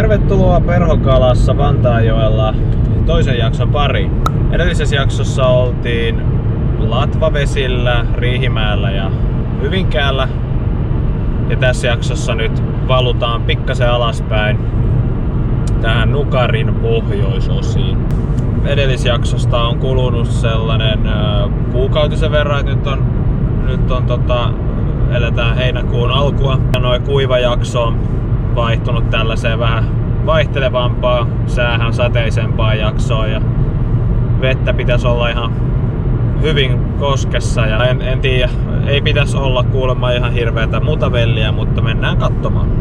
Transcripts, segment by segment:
Tervetuloa Perhokalassa Vantaanjoella toisen jakson pariin. Edellisessä jaksossa oltiin Latvavesillä, Riihimäellä ja Hyvinkäällä. Ja tässä jaksossa nyt valutaan pikkasen alaspäin tähän Nukarin pohjoisosiin. Edellisjaksosta on kulunut sellainen kuukautisen verran, että nyt on eletään heinäkuun alkua. Ja noin kuivajakso on vaihtunut tällaiseen vähän vaihtelevampaa, säähän sateisempaa jaksoon ja vettä pitäisi olla ihan hyvin koskessa ja en tiedä, ei pitäisi olla kuulemma ihan hirveätä mutavelliä, mutta mennään katsomaan.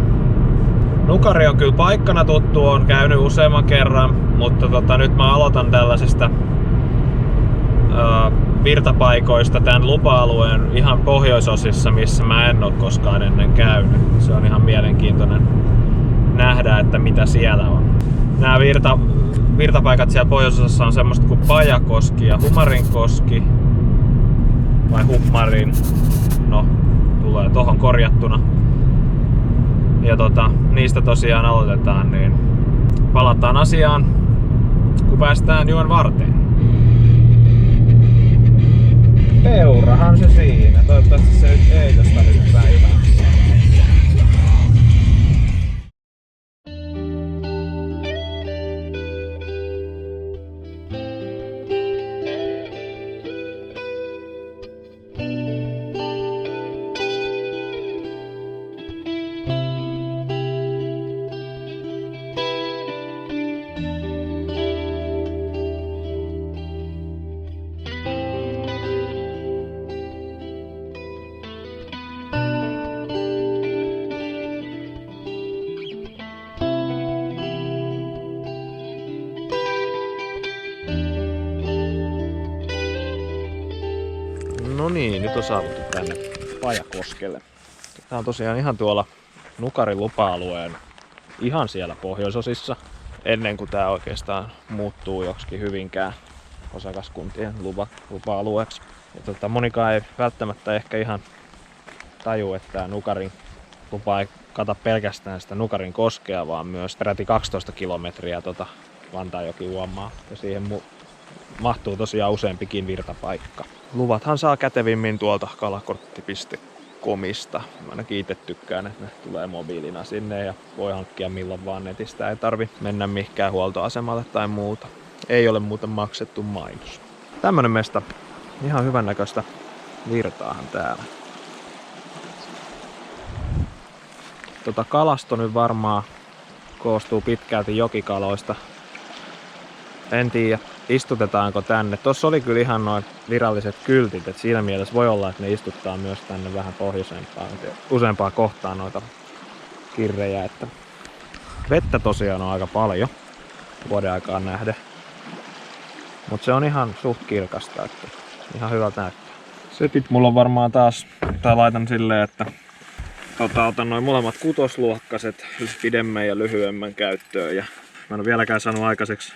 Nukari on kyllä paikkana tuttu, on käynyt useamman kerran, mutta nyt mä aloitan tällaisesta virtapaikoista tämän lupa-alueen ihan pohjoisosissa, missä mä en ole koskaan ennen käynyt. Se on ihan mielenkiintoinen nähdä, että mitä siellä on. Nämä virtapaikat siellä pohjoisosassa on semmoista kuin Pajakoski ja Humarinkoski. Vai Humarin. No, tulee tohon korjattuna. Ja niistä tosiaan aloitetaan, niin palataan asiaan, kun päästään juon varteen. Peurahan se siinä. Toivottavasti se ei tästä nyt päivää. No niin, nyt on saavuttu tänne Pajakoskelle. Tää on tosiaan ihan tuolla Nukarin lupa-alueen ihan siellä pohjoisosissa, ennen kuin tää oikeastaan muuttuu joksikin Hyvinkään osakaskuntien lupa-alueeksi. Ja monikaan ei välttämättä ehkä ihan taju, että tää Nukarin lupa ei kata pelkästään sitä Nukarin koskea, vaan myös peräti 12 kilometriä Vantaanjoki-uomaa. Ja siihen mahtuu tosiaan useampikin virtapaikka. Luvathan saa kätevimmin tuolta kalakortti.comista. Mä ainakin itse tykkään, että ne tulee mobiilina sinne ja voi hankkia milloin vaan netistä. Ei tarvi mennä mihinkään huoltoasemalle tai muuta. Ei ole muuten maksettu mainos. Tämmönen mesta. Ihan hyvän näköistä virtaahan täällä. Kalasto nyt varmaan koostuu pitkälti jokikaloista. En tiedä, istutetaanko tänne. Tossa oli kyllä ihan noin viralliset kyltit, että siinä mielessä voi olla, että ne istuttaa myös tänne vähän pohjoisempaan, useampaa kohtaan noita kirrejä. Että vettä tosiaan on aika paljon vuoden aikaan nähden, mutta se on ihan suht kirkasta, että ihan hyvältä näyttää. Setit mulla on varmaan taas, tai laitan silleen, että otan noin molemmat kutosluokkaset pidemmän ja lyhyemmän käyttöön. Ja mä en ole vieläkään saanut aikaiseksi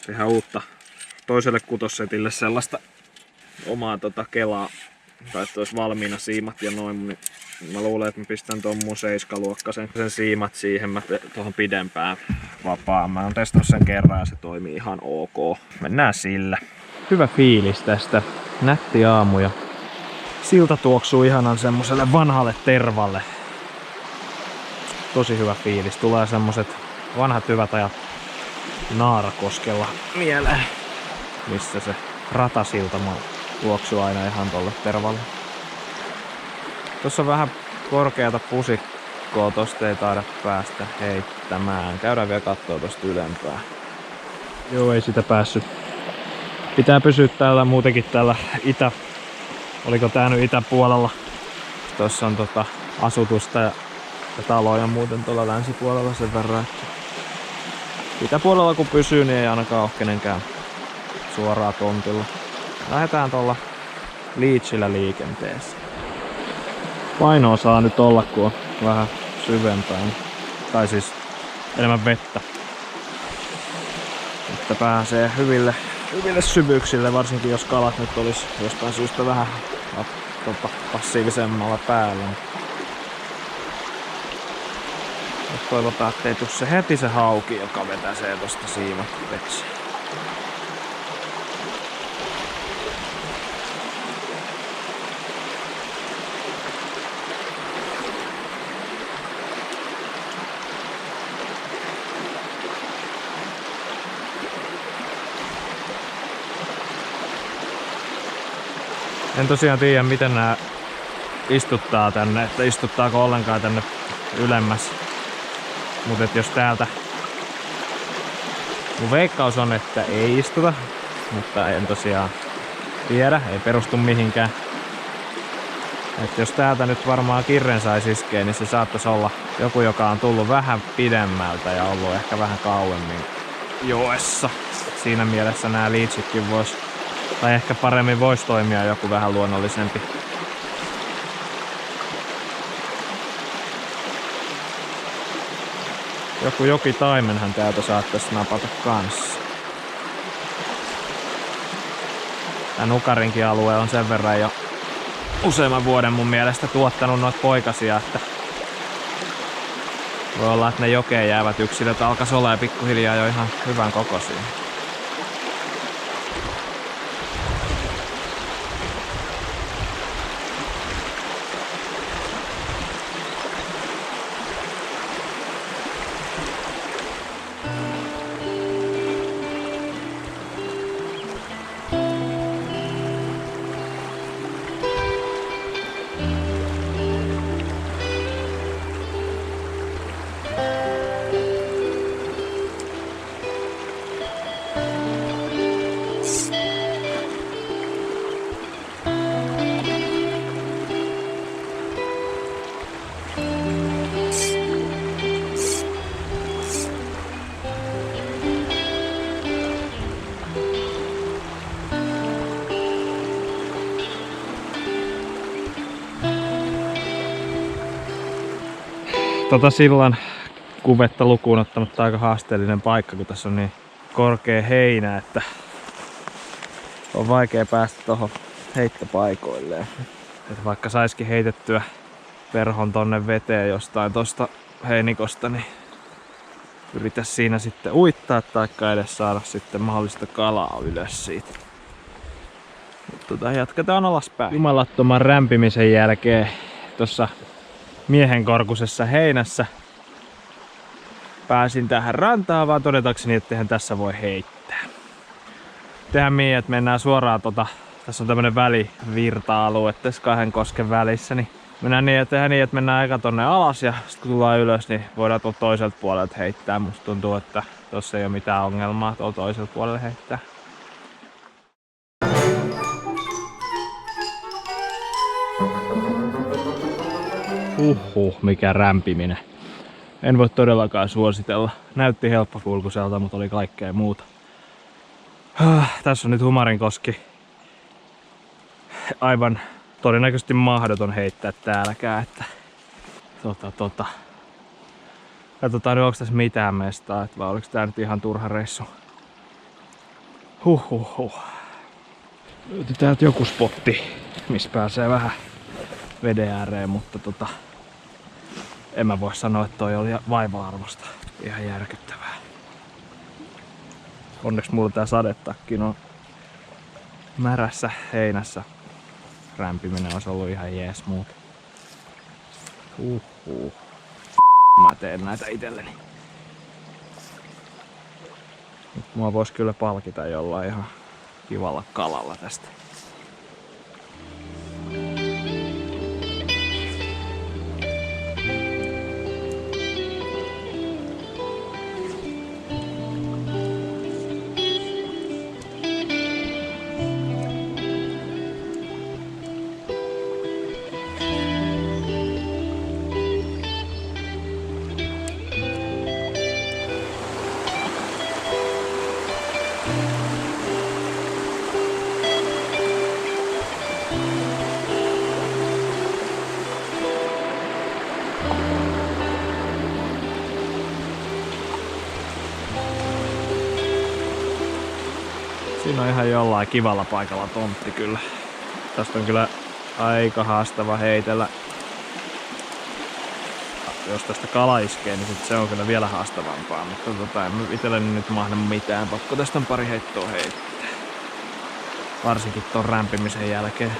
tehdä uutta toiselle kutossetille sellaista omaa kelaa, tai että olisi valmiina siimat ja noin, niin mä luulen, että mä pistän ton mun 7-luokkaisen sen siimat siihen, mä tuohon pidempään vapaan. Mä oon testannut sen kerran ja se toimii ihan ok. Mennään sillä. Hyvä fiilis tästä. Nätti aamu ja silta tuoksuu ihanan semmoselle vanhalle tervalle. Tosi hyvä fiilis. Tulee semmoset vanhat hyvät ajat Naarakoskella mieleen, missä se ratasilta tuoksuu aina ihan tolle tervalle. Tossa on vähän korkeata pusikkoa, tosta ei taida päästä heittämään. Käydään vielä kattoo tosta ylempää. Joo, ei sitä päässyt. Pitää pysyä täällä muutenkin täällä oliko tää nyt itäpuolella. Tossa on asutusta ja taloja muuten tuolla länsipuolella sen verran, että itäpuolella kun pysyy, niin ei ainakaan ole kenenkään suoraan tontilla. Lähdetään tuolla liitsillä liikenteessä. Painoa saa nyt olla, kun on vähän syvempään. Tai siis enemmän vettä. Että pääsee hyville syvyyksille, varsinkin jos kalat nyt olisi jostain syystä vähän passiivisemmalla päällä. Toivotaan, ettei tuu se heti se hauki, joka vetäsee tosta siimat veksi. En tosiaan tiedä, miten nää istuttaa tänne, että istuttaako ollenkaan tänne ylemmäs. Mutta jos täältä... Mun veikkaus on, että ei istuta, mutta en tosiaan tiedä, ei perustu mihinkään. Et jos täältä nyt varmaan kirren saisi iskeä, niin se saattaisi olla joku, joka on tullut vähän pidemmältä ja ollut ehkä vähän kauemmin joessa. Siinä mielessä nämä liitsitkin vois, tai ehkä paremmin voisi toimia joku vähän luonnollisempi. Joku jokitaimenhan täältä saattaisi napata kanssa. Tää Nukarinkin alue on sen verran jo useamman vuoden mun mielestä tuottanut noita poikasia, että voi olla, että ne jokeen jäävät yksilöt alkaisi olla pikkuhiljaa jo ihan hyvän kokoisia. Sillan kuvetta lukuun ottamatta aika haasteellinen paikka, kun tässä on niin korkea heinä, että on vaikea päästä tuohon heittopaikoilleen. Et vaikka saisikin heitettyä verhon tonne veteen jostain tosta heinikosta, niin yritä siinä sitten uittaa taikka edes saada sitten mahdollista kalaa ylös siitä. Mutta jatketaan alaspäin. Jumalattoman rämpimisen jälkeen tuossa miehenkorkuisessa heinässä pääsin tähän rantaan, vaan todetakseni, että eihän tässä voi heittää. Tehdään niin, että mennään suoraan tässä on tämmönen välivirta-alue tässä kahden kosken välissä, niin mennään niin, että mennään eka tonne alas ja sitten kun tullaan ylös, niin voidaan tuolta toiselta puolelta heittää. Musta tuntuu, että tossa ei ole mitään ongelmaa tuolta toiselta puolelle heittää. Mikä rämpiminen. En voi todellakaan suositella. Näytti helppokulkuiselta, mutta oli kaikkea muuta. Tässä on nyt Humarinkoski. Aivan todennäköisesti mahdoton heittää täälläkään. Että Katsotaan nyt, onko tässä mitään mestaa, vai oliko tää nyt ihan turha reissu. Löytyi täältä joku spotti, missä pääsee vähän veden ääreen, mutta en mä voi sanoa, että toi oli vaiva-arvosta. Ihan järkyttävää. Onneksi mulla tää sadetakki on märässä heinässä. Rämpiminen olisi ollut ihan jees muuta. Mä teen näitä itselleni. Nyt mua vois kyllä palkita jollain ihan kivalla kalalla tästä. Siinä on ihan jollain kivalla paikalla tontti kyllä. Tästä on kyllä aika haastava heitellä jos tästä kala iskee, niin sit se on kyllä vielä haastavampaa. Mutta en itselleni nyt mahda mitään. Pakko tästä on pari heittoa heittää. Varsinkin ton rämpimisen jälkeen.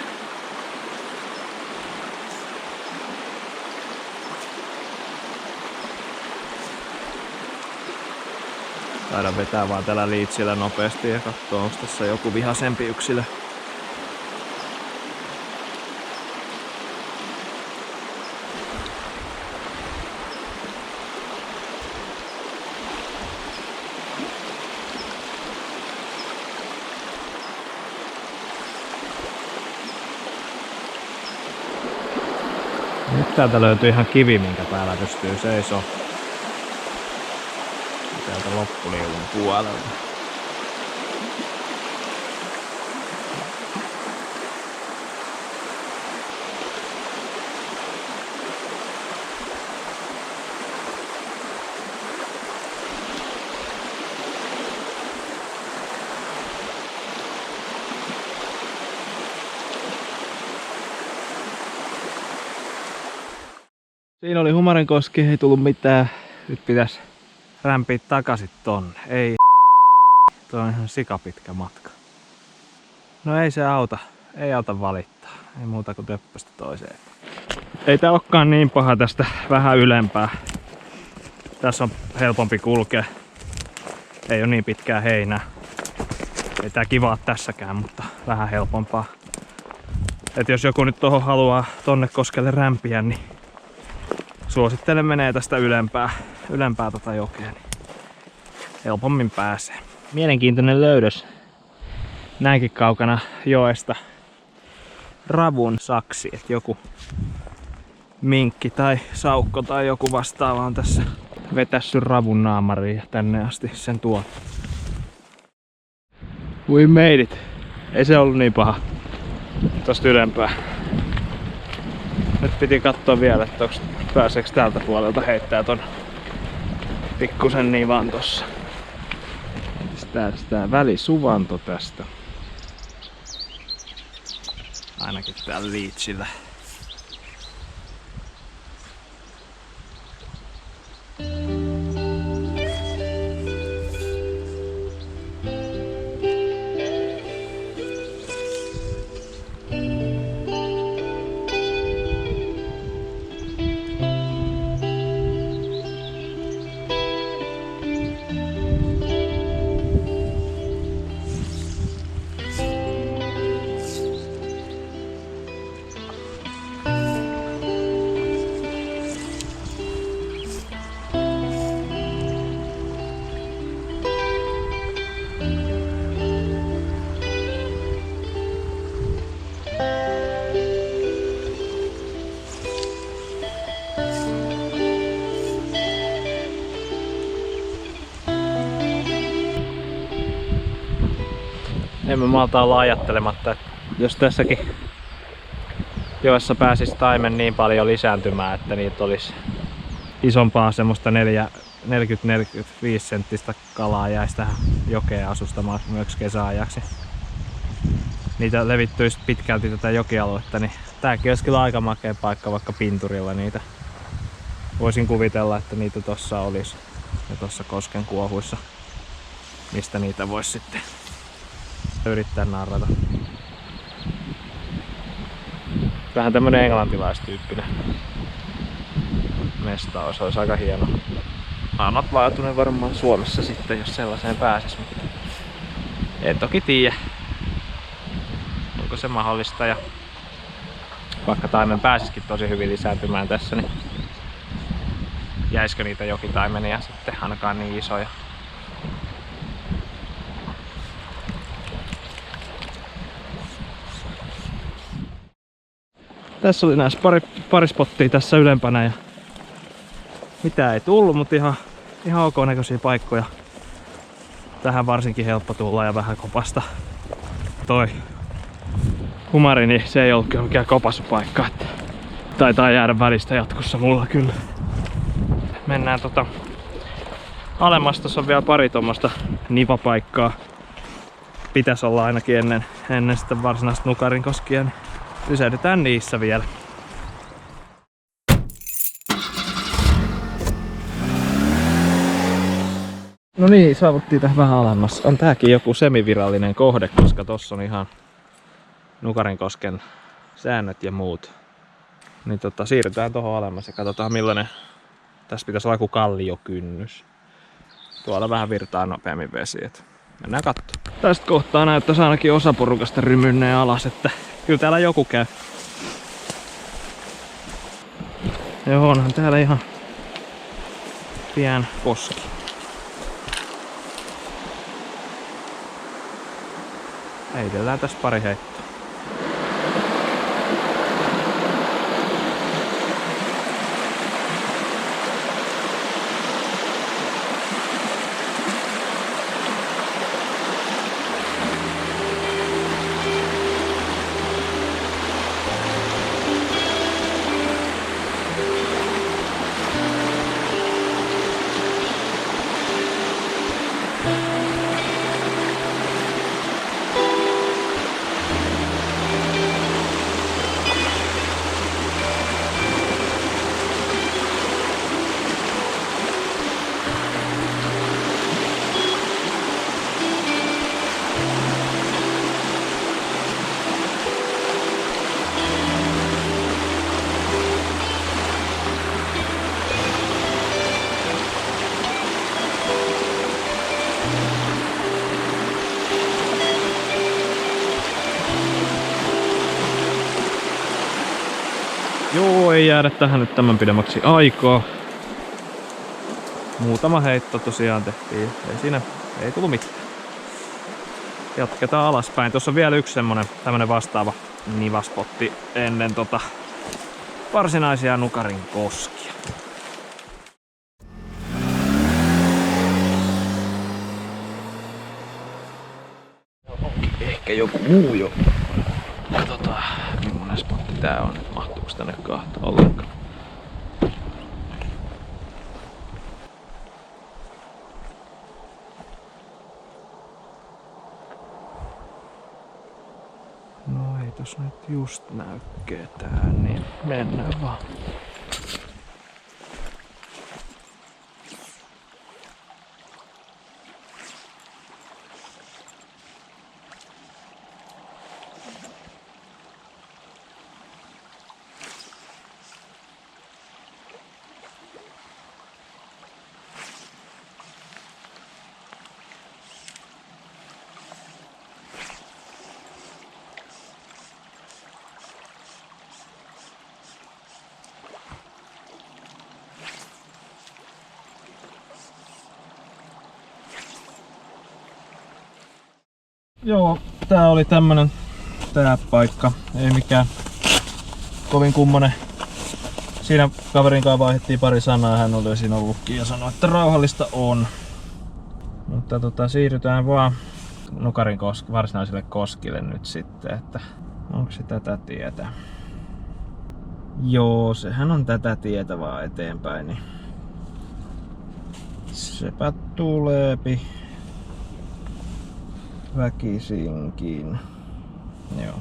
Taidan vetää vaan tällä liitsillä nopeasti ja katsoo, onko tässä joku vihasempi yksilö. Nyt täältä löytyy ihan kivi, minkä päällä pystyy seisoo. Täältä loppuliivun puolelta. Siinä oli Humarenkoski, ei tullut mitään. Nyt pitäisi rämpiä takaisin tonne. Ei tuo on ihan sikapitkä matka. No ei se auta. Ei auta valittaa. Ei muuta kuin töppöstä toiseen. Ei tää olekaan niin paha tästä vähän ylempää. Tässä on helpompi kulkea. Ei ole niin pitkää heinää. Ei tää kivaa tässäkään, mutta vähän helpompaa. Et jos joku nyt tohon haluaa tonne koskelle rämpiä, niin suosittelen menee tästä ylempää tota jokea, niin helpommin pääsee. Mielenkiintoinen löydös näinkin kaukana joesta. Ravun saksi, että joku minkki tai saukko tai joku vastaava on tässä vetässy ravun naamariin ja tänne asti sen tuo. We made it. Ei se ollut niin paha tosta ylempää. Nyt piti katsoa vielä, että pääseekö tältä puolelta heittää ton pikkusen niin vaan tossa. Tää välisuvanto tästä. Ainakin täällä liitsillä. Emme malta olla ajattelematta, että jos tässäkin joessa pääsisi taimen niin paljon lisääntymään, että niitä olisi isompaa semmoista 40-45 senttistä kalaa jäisi tähän jokeen asustamaan myös kesäajaksi. Niitä levittyisi pitkälti tätä jokialuetta, niin tääkin olisi kyllä aika makea paikka vaikka pinturilla niitä. Voisin kuvitella, että niitä tossa olisi ja tossa kosken kuohuissa, mistä niitä voisi sitten yrittää narrata. Vähän tämmönen englantilaistyyppinen mestaus, olisi aika hieno. Ainutlaatuinen varmaan Suomessa sitten, jos sellaiseen pääsis. En toki tiedä, onko se mahdollista. Ja vaikka taimen pääsisikin tosi hyvin lisääntymään tässä, niin jäisikö niitä jokitaimenia sitten ainakaan niin isoja. Tässä oli näissä pari spottia tässä ylempänä ja mitään ei tullut, mutta ihan ok näköisiä paikkoja. Tähän varsinkin helppo tulla ja vähän kopasta. Toi Humari, niin se ei ollut kyllä mikään kopasupaikka, että taitaa jäädä välistä jatkossa mulla kyllä. Mennään alemmas, tossa on vielä pari tommoista nivapaikkaa. Pitäisi olla ainakin ennen sitten varsinaista Nukarinkoskia, niin pysähdytään niissä vielä. No niin, saavuttiin tähän vähän alemmas. On tääkin joku semivirallinen kohde, koska tossa on ihan Nukarinkosken säännöt ja muut. Niin siirrytään tuohon alemmas ja katsotaan millainen. Tässä pitäisi olla joku kalliokynnys. Tuolla vähän virtaa nopeammin vesi. Mennään katsomaan. Tästä kohtaa näyttäisi ainakin osa porukasta rymynneen alas, että kyllä täällä joku käy. Joo, onhan täällä ihan pien koski. Heitellään tässä pari heittoa. Joo, ei jäädä tähän nyt tämän pidemmäksi aikaa. Muutama heitto tosiaan tehtiin. Ei tullut mitään. Jatketaan alaspäin. Tuossa on vielä yksi tämmönen vastaava nivaspotti ennen varsinaisia Nukarinkoskia. Ehkä joku muu jo. Katsotaan, millainen spotti tää on. Mahtuuko tänne kahta ollenkaan? No ei tos nyt just näy ketään, niin mennään vaan. Joo, tää oli tämmönen paikka. Ei mikään kovin kummonen. Siinä kaverin kanssa vaihdettiin pari sanaa, hän oli siinä ollutkin ja sanoi, että rauhallista on. Mutta siirrytään vaan varsinaiselle koskille nyt sitten, että onko se tätä tietä? Joo, sehän on tätä tietä vaan eteenpäin, niin sepä tuleepi väkisinkin. Joo.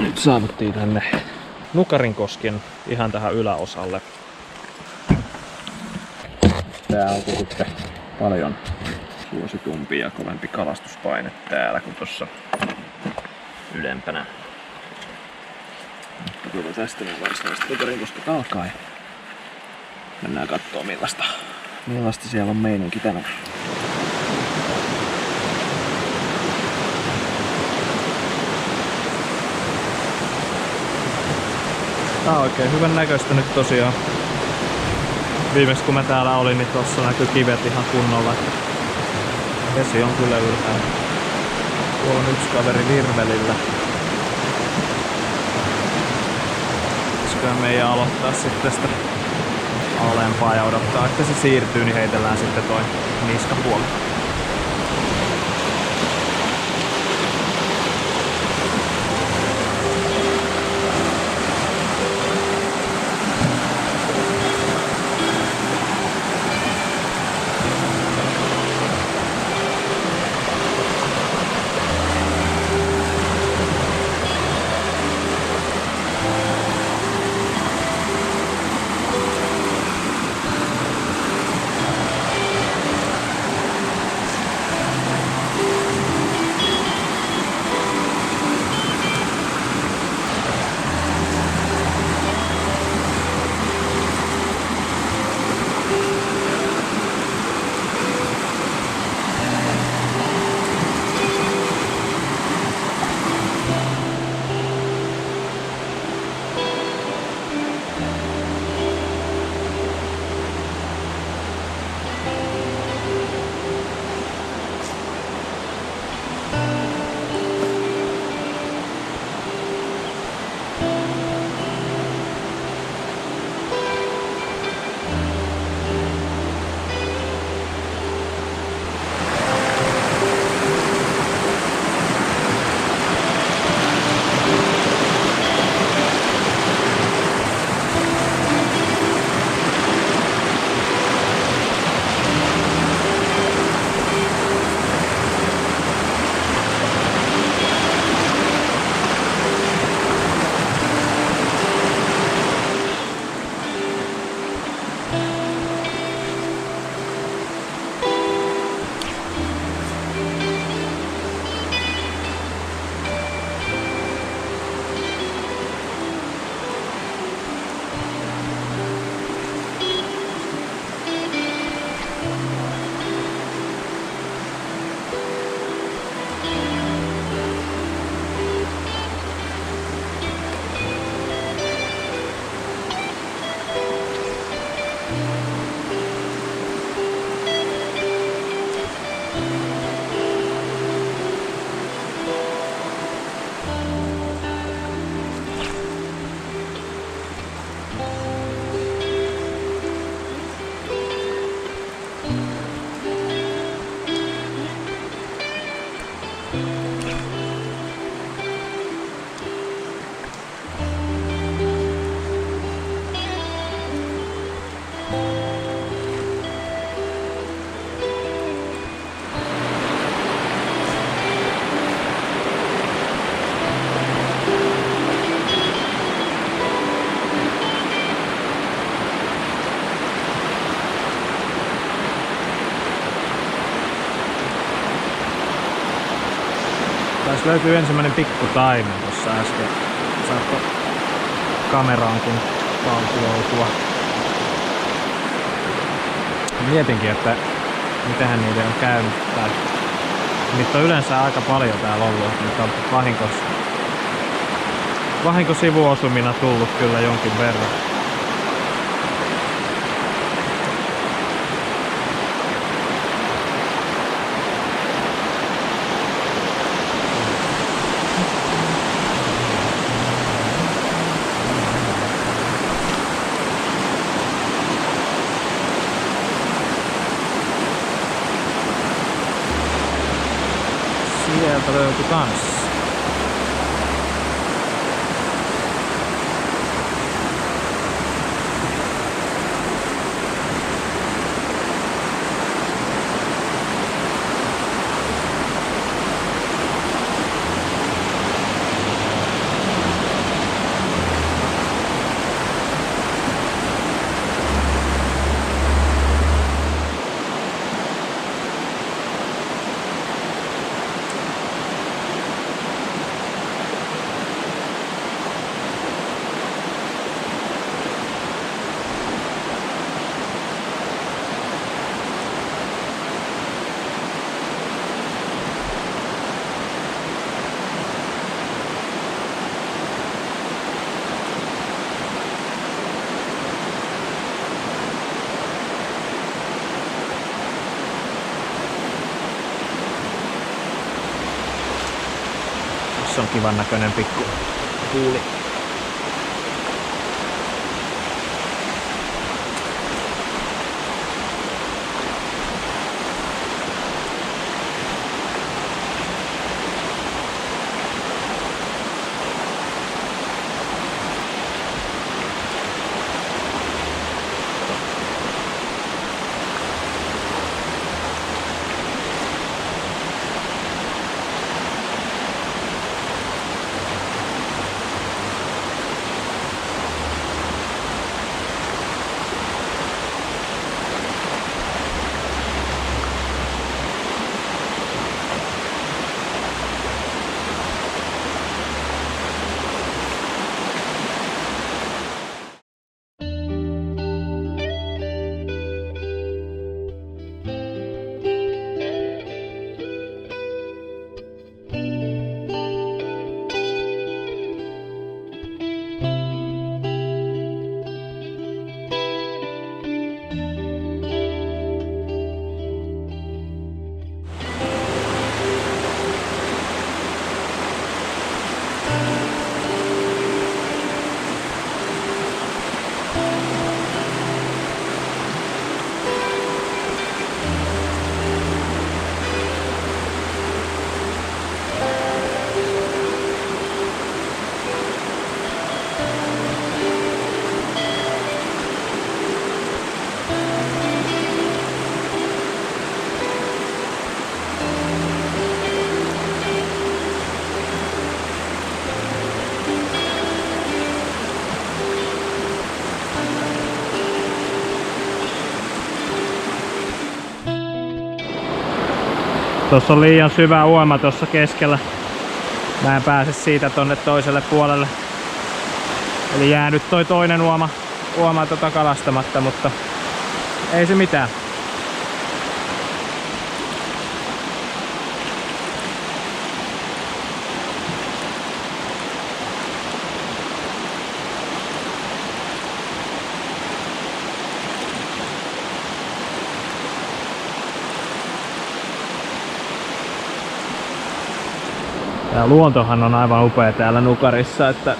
Nyt saavuttiin tänne Nukarinkosken ihan tähän yläosalle. Tää on sitten paljon suositumpi ja kovempi kalastuspaine täällä kuin tuossa ylempänä. Mutta tästä nyt varsinaisesti Nukarinkosket alkaa ja mennään kattoo millaista siellä on meininki tänään. Tää on oikein hyvän näköistä nyt tosiaan. Viimeksi kun mä täällä olin, niin tossa näkyy kivet ihan kunnolla. Vesi on kyllä ylhäällä. Tuolla on yksi kaveri virvelillä. Pitäisiköhän meidän aloittaa sitten tästä alempaa ja odottaa, että se siirtyy, niin heitellään sitten toi niskapuoli. Tässä löytyy ensimmäinen pikku taimen tuossa äsken. Saatko kameraankin valtioitua. Mietinkin, että mitähän niiden on käynyt. Niitä on yleensä aika paljon täällä ollut. Niitä on vahinkosivuosumina tullut kyllä jonkin verran. Sieltä löytyi kans. Tässä on kivan näköinen pikku huuli. Tuossa on liian syvä uoma tuossa keskellä. Mä en pääse siitä tonne toiselle puolelle. Eli jää nyt toi toinen uoma kalastamatta, mutta ei se mitään. Ja luontohan on aivan upea täällä Nukarissa, että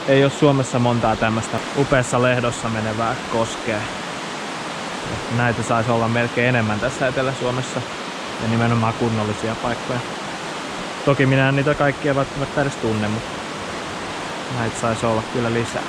ei ole Suomessa montaa tämmöistä upeassa lehdossa menevää koskea. Näitä saisi olla melkein enemmän tässä Etelä-Suomessa ja nimenomaan kunnollisia paikkoja. Toki minä en niitä kaikkia välttämättä edes tunne, mutta näitä saisi olla kyllä lisää.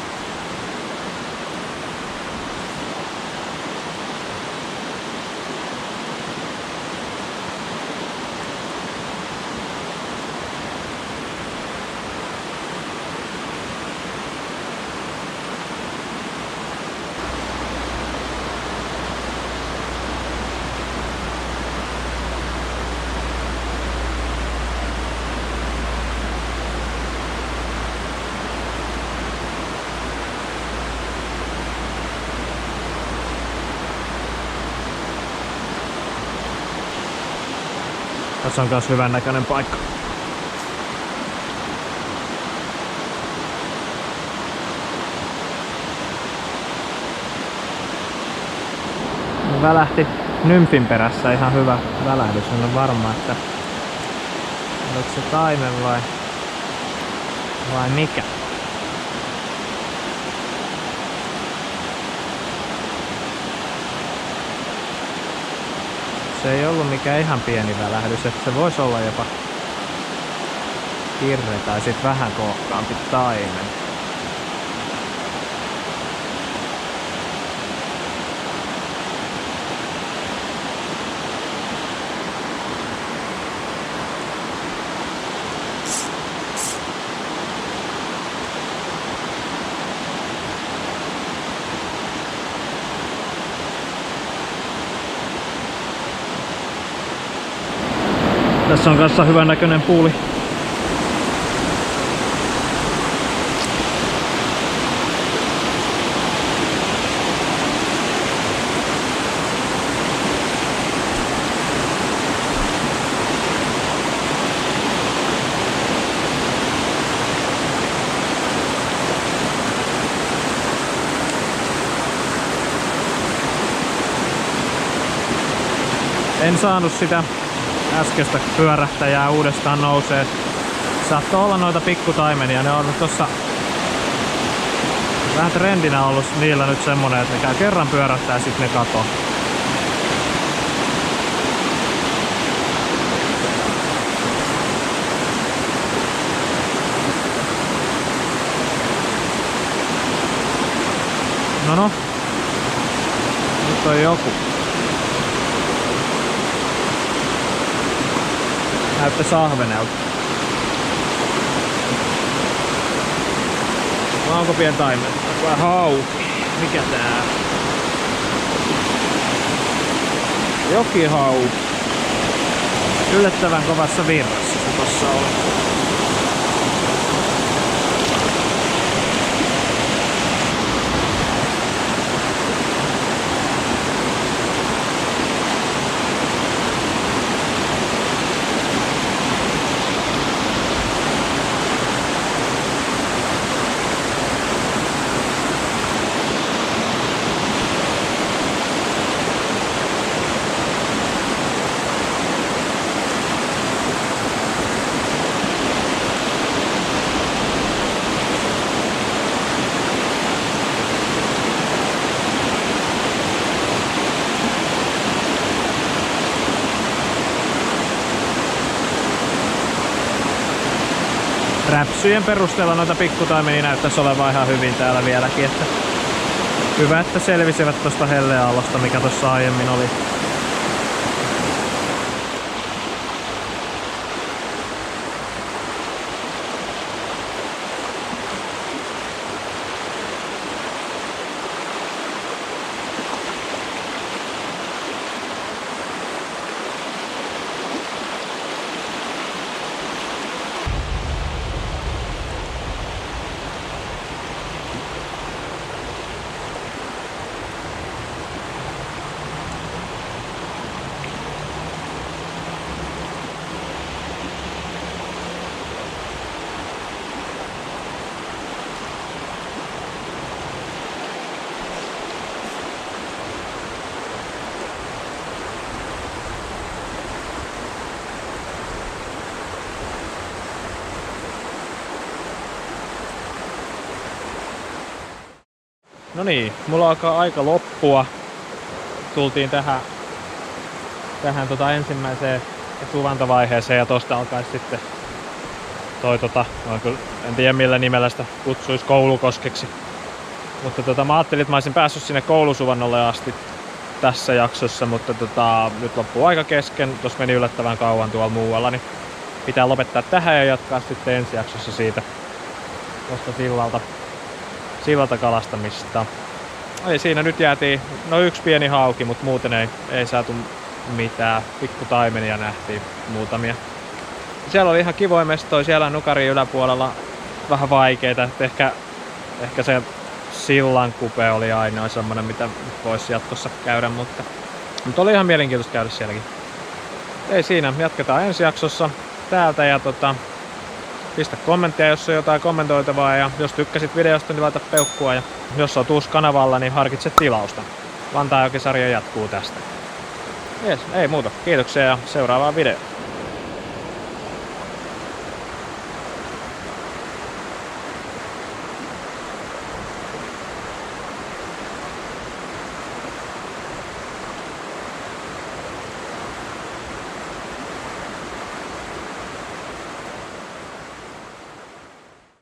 Tässä on myös hyvän näköinen paikka. Välähti nymfin perässä ihan hyvä välähdys. En ole varma, että oliko se taimen vai mikä. Se ei ollut mikään ihan pieni välähdys, että se voisi olla jopa kirre tai sit vähän kookkaampi taimen. Tässä on kanssa hyvän näköinen puuli. En saanut sitä äskeistä pyörähtäjää uudestaan nousee. Saattoi olla noita pikkutaimenia, ne on tossa vähän trendinä ollut niillä nyt semmonen, että ne käy kerran pyörähtää ja sit ne katoo. No, nyt on joku. Näyttäisi ahvenelta. Vai onko pien taimen? Vai hauki? Mikä tää? Jokihauki. Yllättävän kovassa virrassa se tossa on. Räpsyjen perusteella noita pikkutaimenia näyttäisi olevan ihan hyvin täällä vieläkin, että hyvä, että selvisivät tosta helleaallosta, mikä tossa aiemmin oli. No niin, mulla alkaa aika loppua. Tultiin tähän ensimmäiseen suvantovaiheeseen ja tosta alkaisi sitten en tiedä millä nimellä sitä kutsuisi Koulukoskeksi. Mutta mä ajattelin, että mä olisin päässyt sinne Koulusuvannolle asti tässä jaksossa, mutta nyt loppuu aika kesken. Tuossa meni yllättävän kauan tuolla muualla, niin pitää lopettaa tähän ja jatkaa sitten ensi jaksossa siitä tuosta sillalta kalastamista. Ei siinä nyt jäätiin, no yksi pieni hauki, mutta muuten ei saatu mitään. Pikku taimenia nähtiin muutamia. Siellä oli ihan kivoja mestoja, siellä Nukarin yläpuolella vähän vaikeita, että ehkä se sillan kupe oli ainoa semmonen, mitä voisi jatkossa käydä, mutta oli ihan mielenkiintoista käydä sielläkin. Ei siinä, jatketaan ensi jaksossa täältä ja pistä kommenttia, jos on jotain kommentoitavaa ja jos tykkäsit videosta, niin laita peukkua ja jos oot uusi kanavalla, niin harkitse tilausta. Vantaajoki-sarja jatkuu tästä. Jees, ei muuta. Kiitoksia ja seuraavaan videoon.